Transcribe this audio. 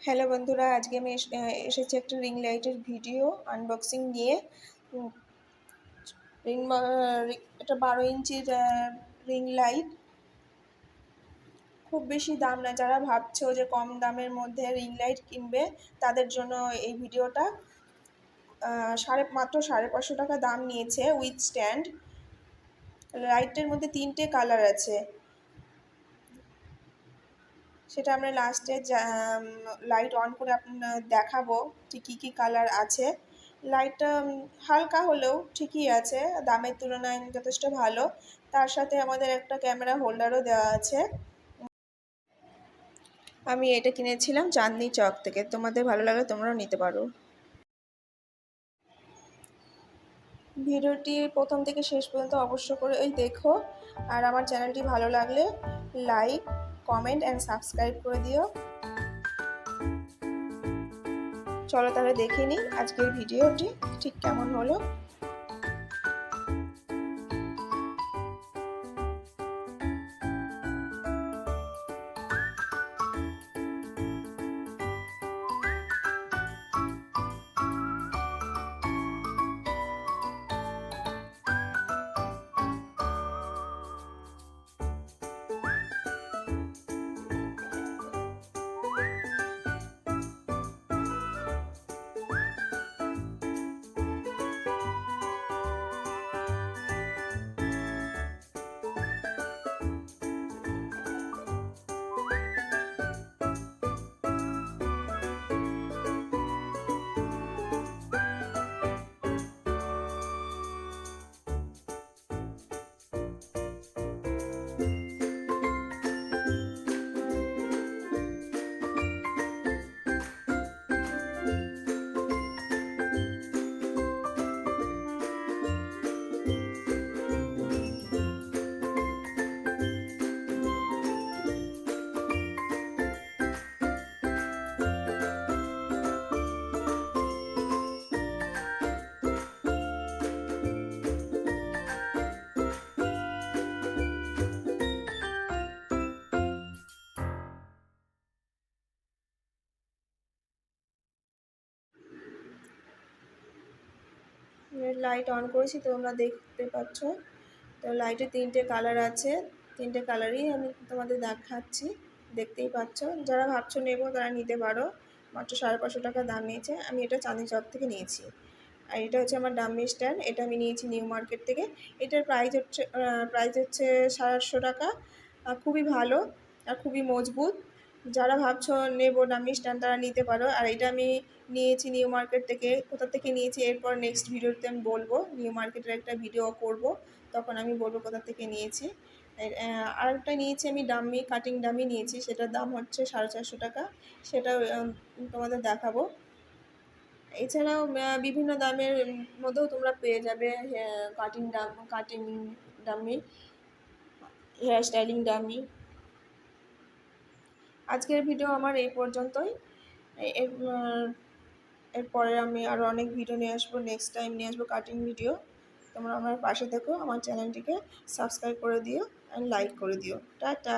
Hello বন্ধুরা, আজকে আমি এসেছি একটা রিং লাইটের ভিডিও আনবক্সিং নিয়ে। রিং এটা 12 ইঞ্চির রিং লাইট। খুব বেশি দাম না, যারা ভাবছো যে কম দামের মধ্যে রিং লাইট কিনবে তাদের জন্য এই ভিডিওটা। মাত্র 550 টাকা দাম নিয়েছে উইথ স্ট্যান্ড। লাইটের মধ্যে 3টে কালার আছে, সেটা আমরা লাস্টে লাইট অন করে আপনার দেখাবো ঠিক কী কী কালার আছে। লাইটটা হালকা হলেও ঠিকই আছে, দামের তুলনায় যথেষ্ট ভালো। তার সাথে আমাদের একটা ক্যামেরা হোল্ডারও দেওয়া আছে। আমি এটা কিনেছিলাম চাঁদনি চক থেকে, তোমাদের ভালো লাগলে তোমরাও নিতে পারো। ভিডিওটি প্রথম থেকে শেষ পর্যন্ত অবশ্য করে দেখো, আর আমার চ্যানেলটি ভালো লাগলে লাইক, কমেন্ট অ্যান্ড সাবস্ক্রাইব করে দিও। চলো তাহলে দেখে নিই আজকের ভিডিওটি ঠিক কেমন হলো। লাইট অন করেছি, তোমরা দেখতে পাচ্ছ। তো লাইটে 3টে কালার আছে, 3টে কালারই আমি তোমাদের দেখাচ্ছি, দেখতেই পাচ্ছ। যারা ভাবছো নেবো তারা নিতে পারো, মাত্র 550 টাকা দাম নিয়েছে। আমি এটা চাঁদনি চক থেকে নিয়েছি। আর এটা হচ্ছে আমার ডাম্মি স্ট্যান্ড, এটা আমি নিয়েছি নিউ মার্কেট থেকে। এটার প্রাইস হচ্ছে 850 টাকা। খুবই ভালো আর খুবই মজবুত। যারা ভাবছো নেবো ডাম্মি স্ট্যান্ড তারা নিতে পারো। আর এটা আমি নিয়েছি নিউ মার্কেট থেকে। কোথা থেকে নিয়েছি এরপর নেক্সট ভিডিওতে আমি বলবো, নিউ মার্কেটের একটা ভিডিও করব, তখন আমি বলবো কোথা থেকে নিয়েছি। আরেকটা নিয়েছি আমি কাটিং ডাম্মি নিয়েছি, সেটার দাম হচ্ছে 450 টাকা, সেটাও তোমাদের দেখাবো। এছাড়াও বিভিন্ন দামের মধ্যেও তোমরা পেয়ে যাবে কাটিং ডাম্মি, হেয়ার স্টাইলিং ডাম্মি। আজকের ভিডিও আমার এই পর্যন্তই। এরপরে আমি আরও অনেক ভিডিও নিয়ে আসবো, নেক্সট টাইম নিয়ে আসবো কাটিং ভিডিও। তোমরা আমার পাশে থেকো, আমার চ্যানেলটিকে সাবস্ক্রাইব করে দিও অ্যান্ড লাইক করে দিও। টাটা।